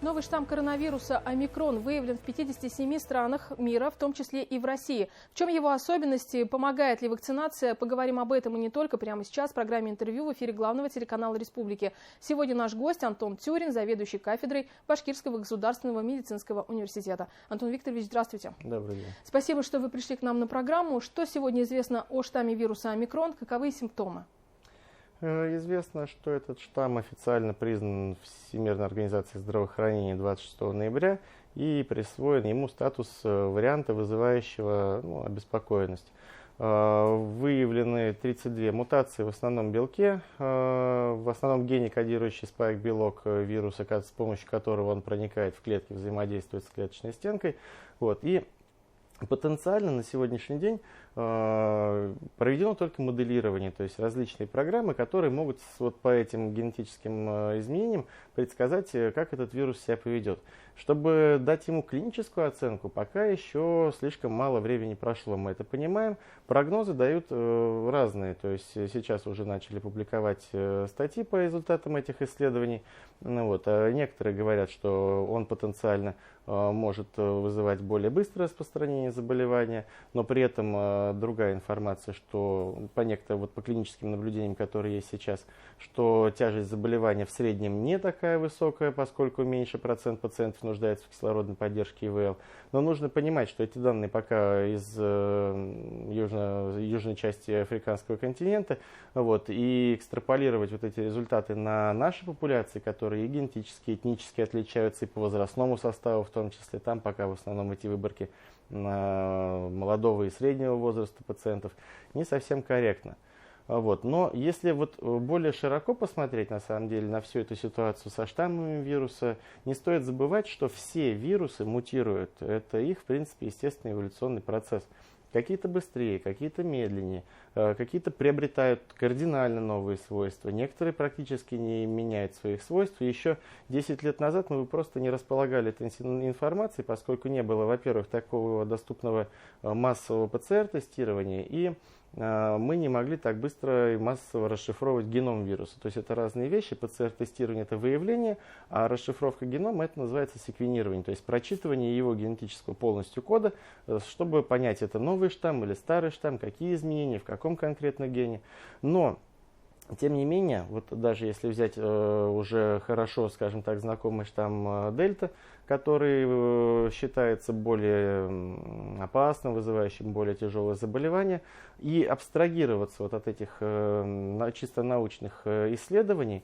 Новый штамм коронавируса «Омикрон» выявлен в 57 странах мира, в том числе и в России. В чем его особенности? Помогает ли вакцинация? Поговорим об этом и не только прямо сейчас в программе «Интервью» в эфире главного телеканала «Республики». Сегодня наш гость Антон Тюрин, заведующий кафедрой Башкирского государственного медицинского университета. Антон Викторович, здравствуйте. Добрый день. Спасибо, что вы пришли к нам на программу. Что сегодня известно о штамме вируса «Омикрон»? Каковы симптомы? Известно, что этот штамм официально признан Всемирной организацией здравоохранения 26 ноября и присвоен ему статус варианта, вызывающего обеспокоенность. Выявлены 32 мутации в основном белке, в основном гене, кодирующий спайк-белок вируса, с помощью которого он проникает в клетки, взаимодействует с клеточной стенкой. И потенциально на сегодняшний день проведено только моделирование, то есть различные программы, которые могут по этим генетическим изменениям предсказать, как этот вирус себя поведет. Чтобы дать ему клиническую оценку, пока еще слишком мало времени прошло, мы это понимаем. Прогнозы дают разные, то есть сейчас уже начали публиковать статьи по результатам этих исследований. Некоторые говорят, что он потенциально может вызывать более быстрое распространение заболевания, но при этом другая информация, что по клиническим наблюдениям, которые есть сейчас, что тяжесть заболевания в среднем не такая высокая, поскольку меньше процент пациентов нуждается в кислородной поддержке ИВЛ. Но нужно понимать, что эти данные пока из южной части африканского континента, и экстраполировать эти результаты на наши популяции, которые и генетически, этнически отличаются, и по возрастному составу в том числе, там пока в основном эти выборки молодого и среднего возраста пациентов, не совсем корректно. Но если более широко посмотреть на самом деле на всю эту ситуацию со штаммами вируса, не стоит забывать, что все вирусы мутируют. Это их, в принципе, естественный эволюционный процесс. Какие-то быстрее, какие-то медленнее, какие-то приобретают кардинально новые свойства, некоторые практически не меняют своих свойств. И еще 10 лет назад мы бы просто не располагали этой информацией, поскольку не было, во-первых, такого доступного массового ПЦР-тестирования, и мы не могли так быстро и массово расшифровывать геном вируса. То есть это разные вещи. ПЦР-тестирование – это выявление, а расшифровка генома – это называется секвенирование, то есть прочитывание его генетического полностью кода, чтобы понять, это новый штамм или старый штамм, какие изменения, в каком конкретно гене. Но тем не менее, даже если взять уже хорошо, скажем так, знакомый штамм Дельта, который считается более опасным, вызывающим более тяжелые заболевания, и абстрагироваться от этих чисто научных исследований,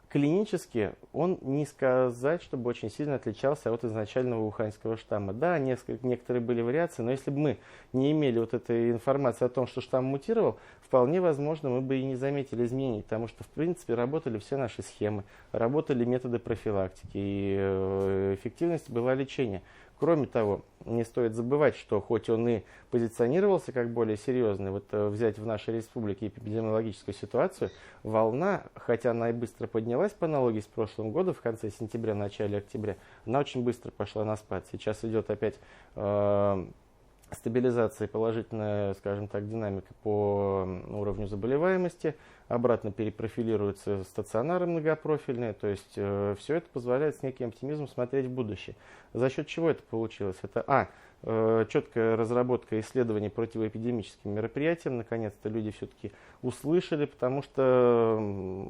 клинически он не сказать, чтобы очень сильно отличался от изначального уханьского штамма. Да, некоторые были вариации, но если бы мы не имели этой информации о том, что штамм мутировал, вполне возможно, мы бы и не заметили изменений, потому что, в принципе, работали все наши схемы, работали методы профилактики, и эффективность была лечения. Кроме того, не стоит забывать, что хоть он и позиционировался как более серьезный, взять в нашей республике эпидемиологическую ситуацию, волна, хотя она и быстро поднялась по аналогии с прошлым годом, в конце сентября, начале октября, она очень быстро пошла на спад. Сейчас идет опять стабилизация, положительная, скажем так, динамика по уровню заболеваемости, обратно перепрофилируются стационары многопрофильные, то есть все это позволяет с неким оптимизмом смотреть в будущее. За счет чего это получилось? Это четкая разработка исследований противоэпидемическим мероприятиям, наконец-то люди все-таки услышали, потому что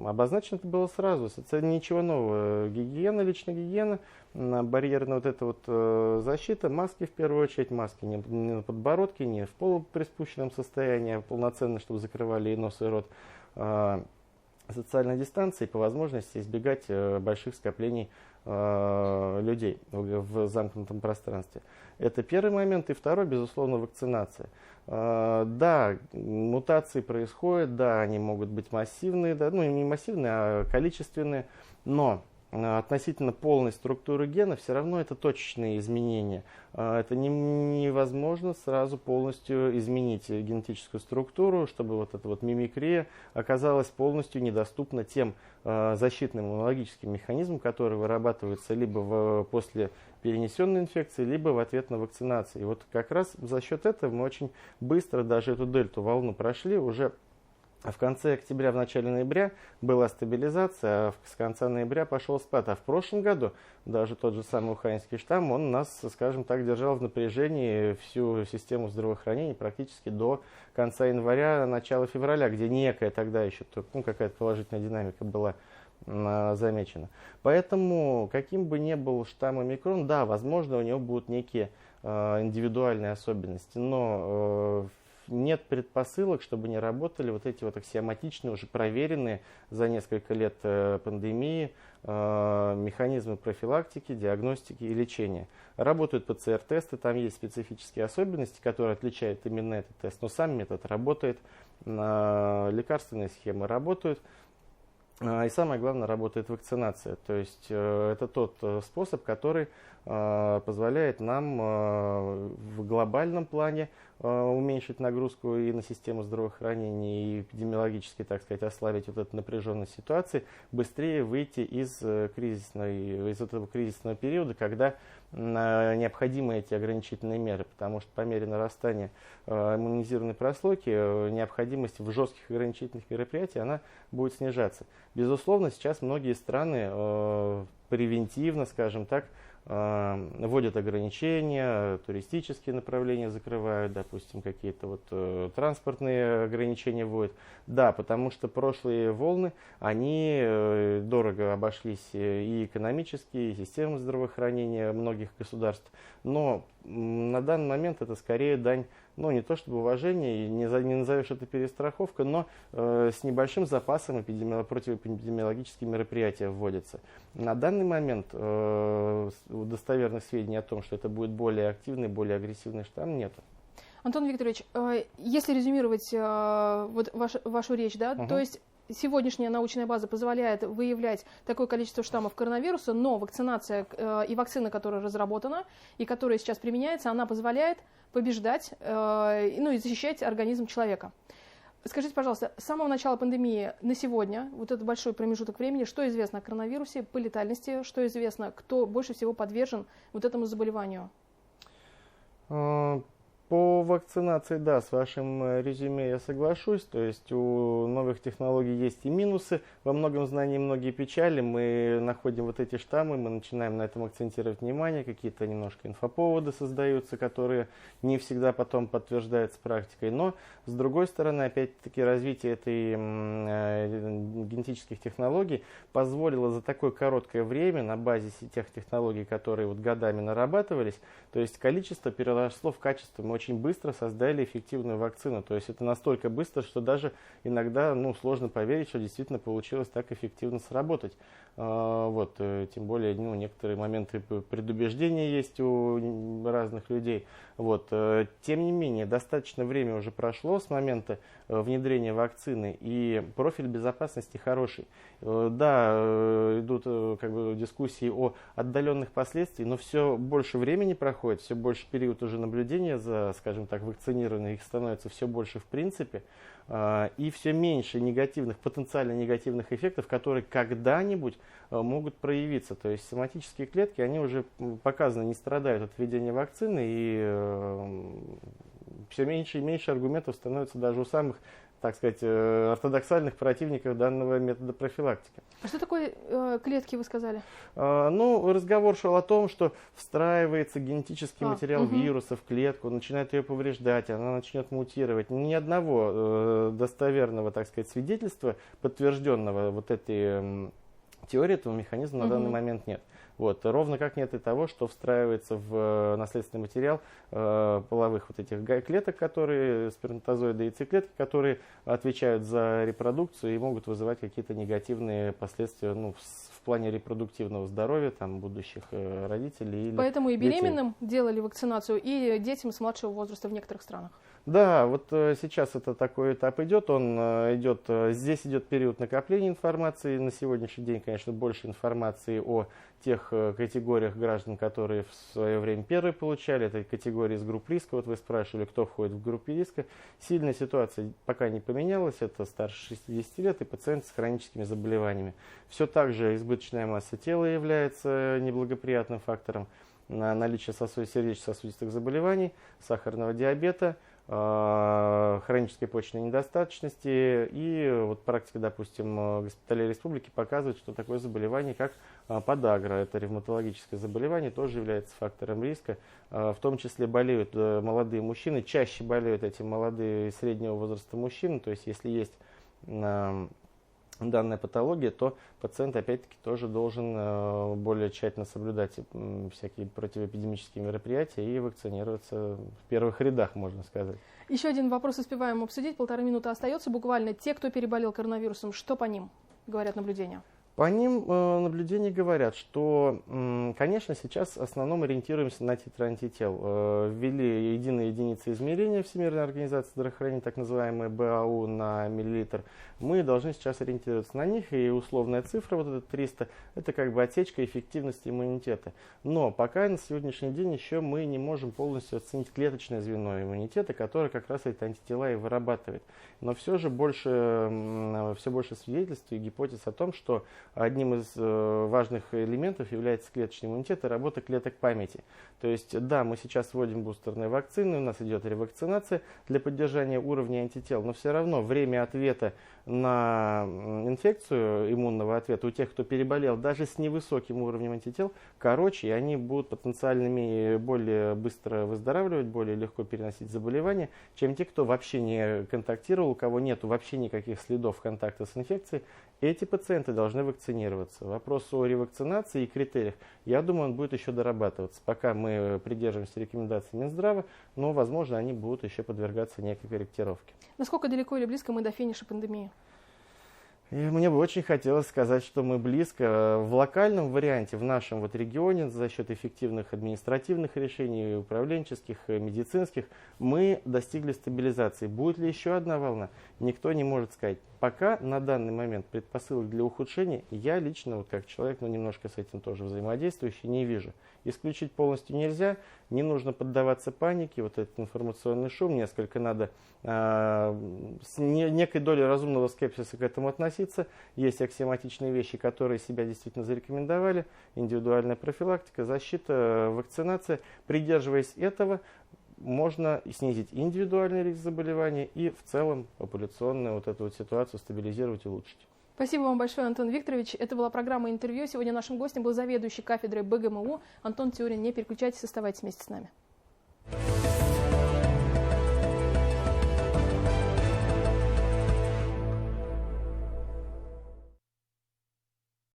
обозначено это было сразу, это ничего нового. Гигиена, личная гигиена, барьерная защита, маски в первую очередь, маски не на подбородке, не в полуприспущенном состоянии, а полноценно, чтобы закрывали и нос, и рот. Социальной дистанции, по возможности избегать больших скоплений людей в замкнутом пространстве. Это первый момент. И второй, безусловно, вакцинация. Да, мутации происходят, да, они могут быть массивные, да, не массивные, а количественные, но относительно полной структуры гена все равно это точечные изменения. Это невозможно сразу полностью изменить генетическую структуру, чтобы эта мимикрия оказалась полностью недоступна тем защитным иммунологическим механизмам, которые вырабатываются либо после перенесенной инфекции, либо в ответ на вакцинацию. И как раз за счет этого мы очень быстро даже эту дельту волну прошли, уже В конце октября, в начале ноября была стабилизация, а с конца ноября пошел спад. А в прошлом году даже тот же самый уханьский штамм, он нас, скажем так, держал в напряжении всю систему здравоохранения практически до конца января, начала февраля, где некая тогда еще какая-то положительная динамика была замечено. Поэтому, каким бы ни был штамм омикрон, да, возможно, у него будут некие индивидуальные особенности, но нет предпосылок, чтобы не работали вот эти вот аксиоматичные, уже проверенные за несколько лет пандемии механизмы профилактики, диагностики и лечения. Работают ПЦР-тесты, там есть специфические особенности, которые отличают именно этот тест, но сам метод работает, лекарственные схемы работают. И самое главное, работает вакцинация. То есть это тот способ, который позволяет нам в глобальном плане уменьшить нагрузку и на систему здравоохранения, и эпидемиологически, так сказать, ослабить вот эту напряженность ситуации, быстрее выйти из этого кризисного периода, когда необходимы эти ограничительные меры, потому что по мере нарастания иммунизированной прослойки необходимость в жестких ограничительных мероприятиях она будет снижаться. Безусловно, сейчас многие страны превентивно, скажем так, вводят ограничения, туристические направления закрывают, допустим, какие-то вот транспортные ограничения вводят. Да, потому что прошлые волны, они дорого обошлись и экономически, и системам здравоохранения многих государств. Но на данный момент это скорее дань, ну, не то чтобы уважение, не назовешь это перестраховкой, но с небольшим запасом противоэпидемиологические мероприятия вводятся. На данный момент достоверных сведений о том, что это будет более активный, более агрессивный штамм, нет. Антон Викторович, если резюмировать вот вашу речь, да, то есть сегодняшняя научная база позволяет выявлять такое количество штаммов коронавируса, но вакцинация и вакцина, которая разработана и которая сейчас применяется, она позволяет побеждать, ну и защищать организм человека. Скажите, пожалуйста, с самого начала пандемии на сегодня, вот этот большой промежуток времени, что известно о коронавирусе, по летальности, что известно, кто больше всего подвержен вот этому заболеванию? По вакцинации, да, с вашим резюме я соглашусь. То есть у новых технологий есть и минусы. Во многом знании многие печали. Мы находим вот эти штаммы, мы начинаем на этом акцентировать внимание. Какие-то немножко инфоповоды создаются, которые не всегда потом подтверждаются практикой. Но, с другой стороны, опять-таки, развитие этой генетических технологий позволило за такое короткое время на базе тех технологий, которые вот годами нарабатывались, то есть количество переросло в качество. Мы очень быстро создали эффективную вакцину. То есть это настолько быстро, что даже иногда сложно поверить, что действительно получилось так эффективно сработать. Тем более некоторые моменты предубеждения есть у разных людей. Тем не менее, достаточно время уже прошло с момента внедрения вакцины, и профиль безопасности хороший. Да, идут дискуссии о отдаленных последствиях, но все больше времени проходит, все больше период уже наблюдения за, скажем так, вакцинированных, их становится все больше в принципе, и все меньше потенциально негативных эффектов, которые когда-нибудь могут проявиться. То есть соматические клетки, они уже показано не страдают от введения вакцины, и все меньше и меньше аргументов становится даже у самых, так сказать, ортодоксальных противников данного метода профилактики. А что такое клетки, вы сказали? Разговор шел о том, что встраивается генетический материал вируса в клетку, начинает ее повреждать, она начнет мутировать. Ни одного достоверного, так сказать, свидетельства, подтвержденного вот этой теории этого механизма на данный момент нет. Ровно как нет и того, что встраивается в наследственный материал половых этих клеток, которые сперматозоиды и яйцеклетки, которые отвечают за репродукцию и могут вызывать какие-то негативные последствия в плане репродуктивного здоровья будущих родителей. Поэтому и беременным делали вакцинацию, и детям с младшего возраста в некоторых странах. Да, сейчас это такой этап идет, здесь идет период накопления информации. На сегодняшний день, конечно, больше информации о тех категориях граждан, которые в свое время первые получали, это категории из групп риска. Вы спрашивали, кто входит в группу риска. Сильная ситуация пока не поменялась, это старше 60 лет и пациенты с хроническими заболеваниями. Все так же избыточная масса тела является неблагоприятным фактором, наличие сердечно-сосудистых заболеваний, сахарного диабета, хронической почечной недостаточности. И вот практика, допустим, госпиталей республики показывает, что такое заболевание, как подагра, это ревматологическое заболевание, тоже является фактором риска. В том числе болеют молодые мужчины, чаще болеют эти молодые среднего возраста мужчины. То есть если есть данная патология, то пациент опять-таки тоже должен более тщательно соблюдать всякие противоэпидемические мероприятия и вакцинироваться в первых рядах, можно сказать. Еще один вопрос успеваем обсудить, 1,5 минуты остается буквально. Те, кто переболел коронавирусом, что по ним говорят наблюдения? По ним наблюдения говорят, что, конечно, сейчас в основном ориентируемся на титры антител. Ввели единые единицы измерения Всемирной организации здравоохранения, так называемые БАУ на миллилитр. Мы должны сейчас ориентироваться на них, и условная цифра, вот эта 300, это как бы отсечка эффективности иммунитета. Но пока на сегодняшний день еще мы не можем полностью оценить клеточное звено иммунитета, которое как раз эти антитела и вырабатывает. Но все же все больше свидетельств и гипотез о том, что одним из важных элементов является клеточный иммунитет и работа клеток памяти. То есть, да, мы сейчас вводим бустерные вакцины, у нас идет ревакцинация для поддержания уровня антител, но все равно время ответа на инфекцию, иммунного ответа у тех, кто переболел даже с невысоким уровнем антител, короче, и они будут потенциальными более быстро выздоравливать, более легко переносить заболевания, чем те, кто вообще не контактировал, у кого нет вообще никаких следов контакта с инфекцией. Эти пациенты должны вакцинироваться. Вопрос о ревакцинации и критериях, я думаю, он будет еще дорабатываться. Пока мы придерживаемся рекомендаций Минздрава, но, возможно, они будут еще подвергаться некой корректировке. Насколько далеко или близко мы до финиша пандемии? И мне бы очень хотелось сказать, что мы близко. В локальном варианте, в нашем вот регионе, за счет эффективных административных решений, управленческих, медицинских, мы достигли стабилизации. Будет ли еще одна волна, никто не может сказать. Пока на данный момент предпосылок для ухудшения я лично, вот как человек, немножко с этим тоже взаимодействующий, не вижу. Исключить полностью нельзя, не нужно поддаваться панике, вот этот информационный шум, несколько надо с некой долей разумного скепсиса к этому относиться. Есть аксиоматичные вещи, которые себя действительно зарекомендовали, индивидуальная профилактика, защита, вакцинация. Придерживаясь этого, можно снизить индивидуальный риск заболевания и в целом популяционную вот эту вот ситуацию стабилизировать и улучшить. Спасибо вам большое, Антон Викторович. Это была программа «Интервью». Сегодня нашим гостем был заведующий кафедрой БГМУ Антон Тюрин. Не переключайтесь, оставайтесь вместе с нами.